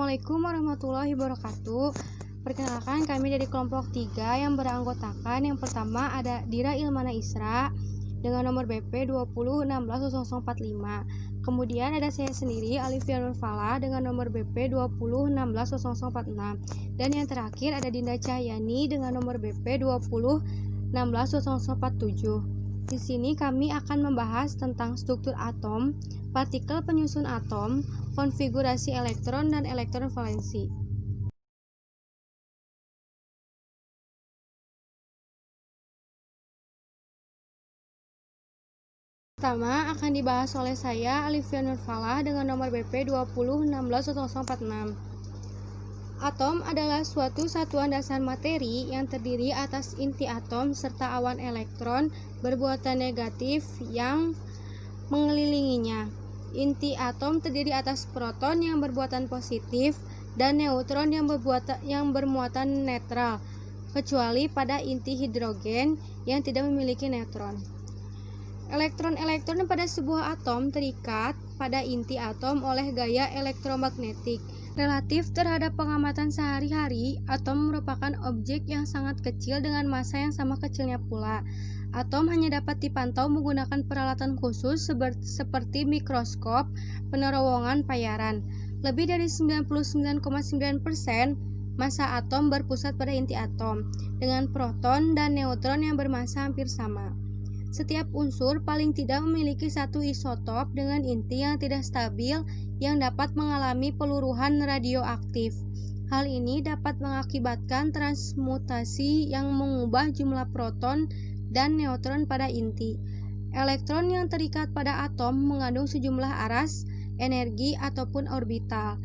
Assalamualaikum warahmatullahi wabarakatuh. Perkenalkan, kami dari kelompok 3 yang beranggotakan. Yang pertama ada Dira Ilmana Isra dengan nomor BP 20160045. Kemudian ada saya sendiri, Alifia Nurfala dengan nomor BP 20160046. Dan yang terakhir ada Dinda Cahyani dengan nomor BP 20160047. Di sini kami akan membahas tentang struktur atom, partikel penyusun atom, konfigurasi elektron dan elektron valensi. Pertama akan dibahas oleh saya, Alifia Nurfala dengan nomor BP 20160046. Atom adalah suatu satuan dasar materi yang terdiri atas inti atom serta awan elektron berbuatan negatif yang mengelilinginya. Inti atom terdiri atas proton yang berbuatan positif dan neutron yang bermuatan netral, kecuali pada inti hidrogen yang tidak memiliki neutron. Elektron-elektron pada sebuah atom terikat pada inti atom oleh gaya elektromagnetik. Relatif terhadap pengamatan sehari-hari, atom merupakan objek yang sangat kecil dengan massa yang sama kecilnya pula. Atom hanya dapat dipantau menggunakan peralatan khusus seperti mikroskop penerowongan payaran. Lebih dari 99,9% massa atom berpusat pada inti atom, dengan proton dan neutron yang bermassa hampir sama. Setiap unsur paling tidak memiliki satu isotop dengan inti yang tidak stabil yang dapat mengalami peluruhan radioaktif. Hal ini dapat mengakibatkan transmutasi yang mengubah jumlah proton dan neutron pada inti. Elektron yang terikat pada atom mengandung sejumlah aras, energi ataupun orbital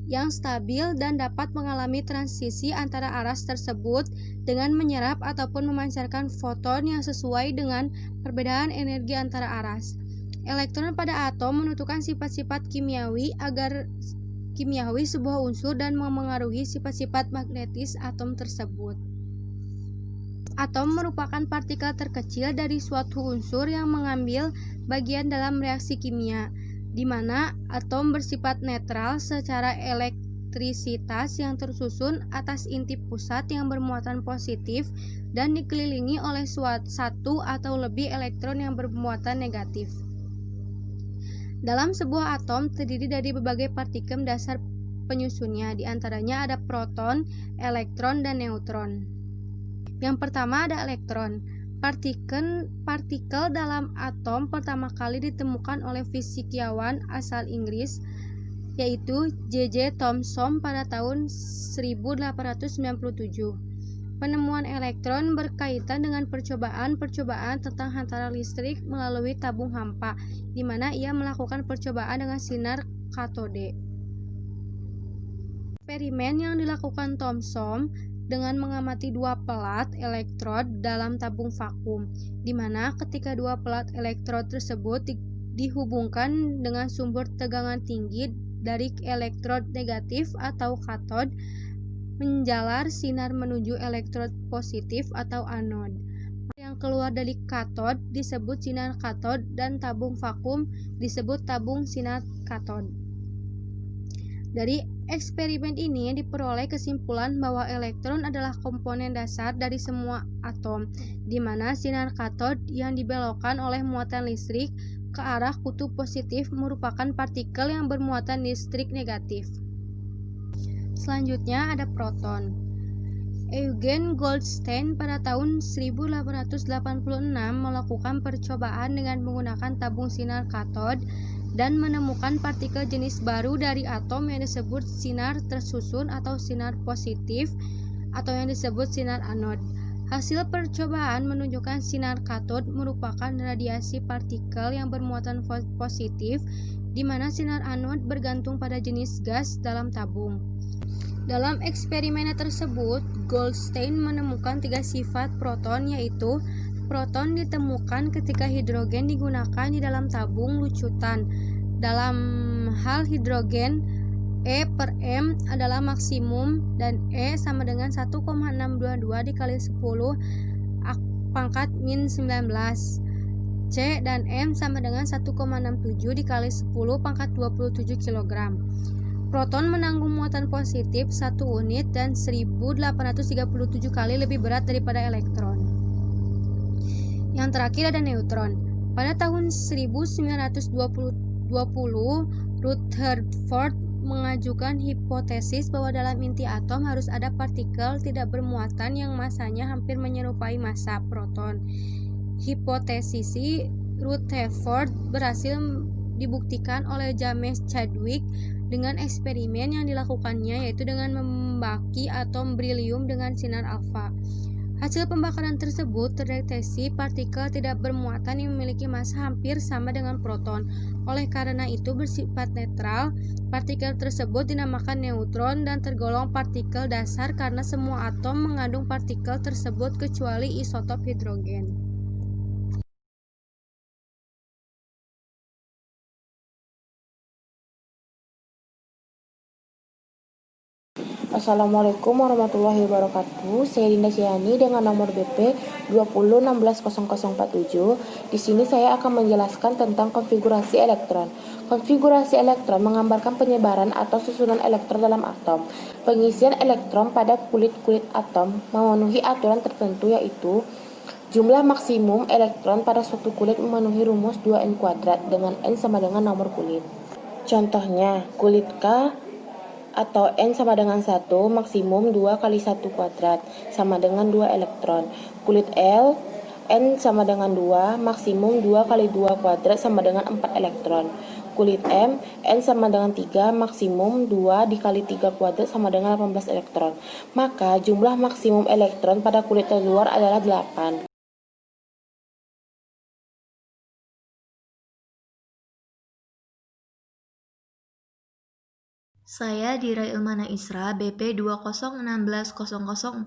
yang stabil dan dapat mengalami transisi antara aras tersebut dengan menyerap ataupun memancarkan foton yang sesuai dengan perbedaan energi antara aras. Elektron pada atom menentukan sifat-sifat kimiawi sebuah unsur dan memengaruhi sifat-sifat magnetis atom tersebut. Atom merupakan partikel terkecil dari suatu unsur yang mengambil bagian dalam reaksi kimia, di mana atom bersifat netral secara elektrisitas yang tersusun atas inti pusat yang bermuatan positif dan dikelilingi oleh satu atau lebih elektron yang bermuatan negatif. Dalam sebuah atom terdiri dari berbagai partikel dasar penyusunnya, di antaranya ada proton, elektron, dan neutron. Yang pertama ada elektron. Partikel dalam atom pertama kali ditemukan oleh fisikawan asal Inggris, yaitu J.J. Thomson pada tahun 1897. Penemuan elektron berkaitan dengan percobaan tentang hantaran listrik melalui tabung hampa, di mana ia melakukan percobaan dengan sinar katode. Eksperimen yang dilakukan Thomson dengan mengamati dua pelat elektrod dalam tabung vakum, di mana ketika dua pelat elektrod tersebut dihubungkan dengan sumber tegangan tinggi dari elektrod negatif atau katod, menjalar sinar menuju elektrod positif atau anod. Yang keluar dari katod disebut sinar katod dan tabung vakum disebut tabung sinar katod. Dari eksperimen ini diperoleh kesimpulan bahwa elektron adalah komponen dasar dari semua atom, di mana sinar katod yang dibelokkan oleh muatan listrik ke arah kutub positif merupakan partikel yang bermuatan listrik negatif. Selanjutnya ada proton. Eugen Goldstein pada tahun 1886 melakukan percobaan dengan menggunakan tabung sinar katod dan menemukan partikel jenis baru dari atom yang disebut sinar tersusun atau sinar positif atau yang disebut sinar anod. Hasil percobaan menunjukkan sinar katod merupakan radiasi partikel yang bermuatan positif, di mana sinar anod bergantung pada jenis gas dalam tabung. Dalam eksperimen tersebut, Goldstein menemukan 3 sifat proton, yaitu proton ditemukan ketika hidrogen digunakan di dalam tabung lucutan. Dalam hal hidrogen, E per M adalah maksimum dan E sama dengan 1,622 dikali 10 pangkat min 19. C dan M sama dengan 1,67 dikali 10 pangkat 27 kg. Proton menanggung muatan positif 1 unit dan 1837 kali lebih berat daripada elektron. Yang terakhir ada neutron. Pada tahun 1920, Rutherford mengajukan hipotesis bahwa dalam inti atom harus ada partikel tidak bermuatan yang masanya hampir menyerupai massa proton. Hipotesis Rutherford berhasil dibuktikan oleh James Chadwick dengan eksperimen yang dilakukannya, yaitu dengan membaki atom berilium dengan sinar alfa. Hasil pembakaran tersebut terdeteksi partikel tidak bermuatan yang memiliki massa hampir sama dengan proton. Oleh karena itu bersifat netral, partikel tersebut dinamakan neutron dan tergolong partikel dasar karena semua atom mengandung partikel tersebut kecuali isotop hidrogen. Assalamualaikum warahmatullahi wabarakatuh. Saya Dinda Ciani dengan nomor BP 20160047. Di sini saya akan menjelaskan tentang konfigurasi elektron. Konfigurasi elektron menggambarkan penyebaran atau susunan elektron dalam atom. Pengisian elektron pada kulit-kulit atom memenuhi aturan tertentu, yaitu jumlah maksimum elektron pada suatu kulit memenuhi rumus 2n kuadrat dengan n sama dengan nomor kulit. Contohnya, kulit K atau N sama dengan 1, maksimum 2 kali 1 kuadrat sama dengan 2 elektron. Kulit L, N sama dengan 2, maksimum 2 kali 2 kuadrat sama dengan 4 elektron. Kulit M, N sama dengan 3, maksimum 2 dikali 3 kuadrat sama dengan 18 elektron. Maka jumlah maksimum elektron pada kulit terluar adalah 8. Saya Dira Ilmana Isra, BP 20160045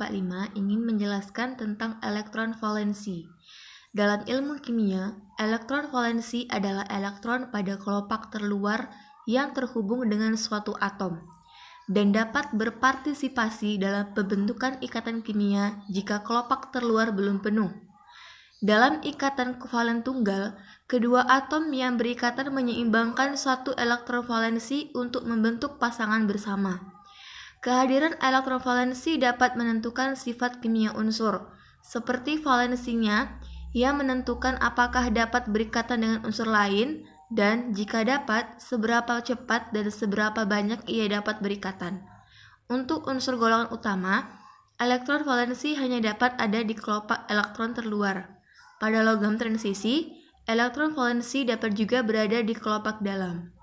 ingin menjelaskan tentang elektron valensi. Dalam ilmu kimia, elektron valensi adalah elektron pada kelopak terluar yang terhubung dengan suatu atom dan dapat berpartisipasi dalam pembentukan ikatan kimia jika kelopak terluar belum penuh. Dalam ikatan kovalen tunggal, kedua atom yang berikatan menyeimbangkan suatu elektron valensi untuk membentuk pasangan bersama. Kehadiran elektron valensi dapat menentukan sifat kimia unsur, seperti valensinya yang menentukan apakah dapat berikatan dengan unsur lain, dan jika dapat, seberapa cepat dan seberapa banyak ia dapat berikatan. Untuk unsur golongan utama, elektron valensi hanya dapat ada di kelopak elektron terluar. Pada logam transisi, elektron valensi dapat juga berada di kelopak dalam.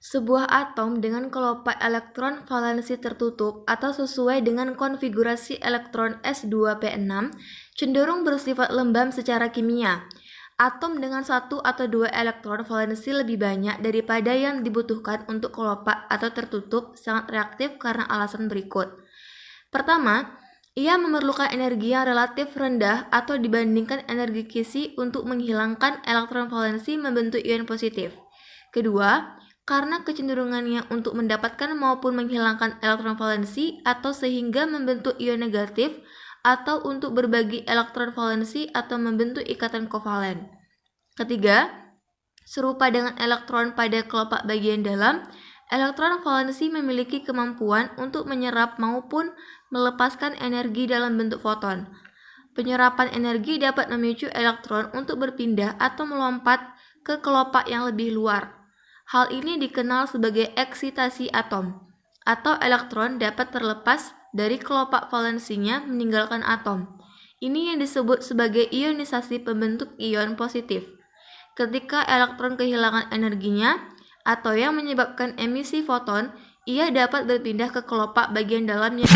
Sebuah atom dengan kelopak elektron valensi tertutup atau sesuai dengan konfigurasi elektron S2P6 cenderung bersifat lembab secara kimia. Atom dengan 1 atau 2 elektron valensi lebih banyak daripada yang dibutuhkan untuk kelopak atau tertutup sangat reaktif karena alasan berikut. Pertama, ia memerlukan energi yang relatif rendah atau dibandingkan energi kisi untuk menghilangkan elektron valensi membentuk ion positif. Kedua, karena kecenderungannya untuk mendapatkan maupun menghilangkan elektron valensi atau sehingga membentuk ion negatif atau untuk berbagi elektron valensi atau membentuk ikatan kovalen. Ketiga, serupa dengan elektron pada kelopak bagian dalam, elektron valensi memiliki kemampuan untuk menyerap maupun melepaskan energi dalam bentuk foton. Penyerapan energi dapat memicu elektron untuk berpindah atau melompat ke kelopak yang lebih luar. Hal ini dikenal sebagai eksitasi atom, atau elektron dapat terlepas dari kelopak valensinya meninggalkan atom. Ini yang disebut sebagai ionisasi pembentuk ion positif. Ketika elektron kehilangan energinya, atau yang menyebabkan emisi foton, ia dapat berpindah ke kelopak bagian dalam yang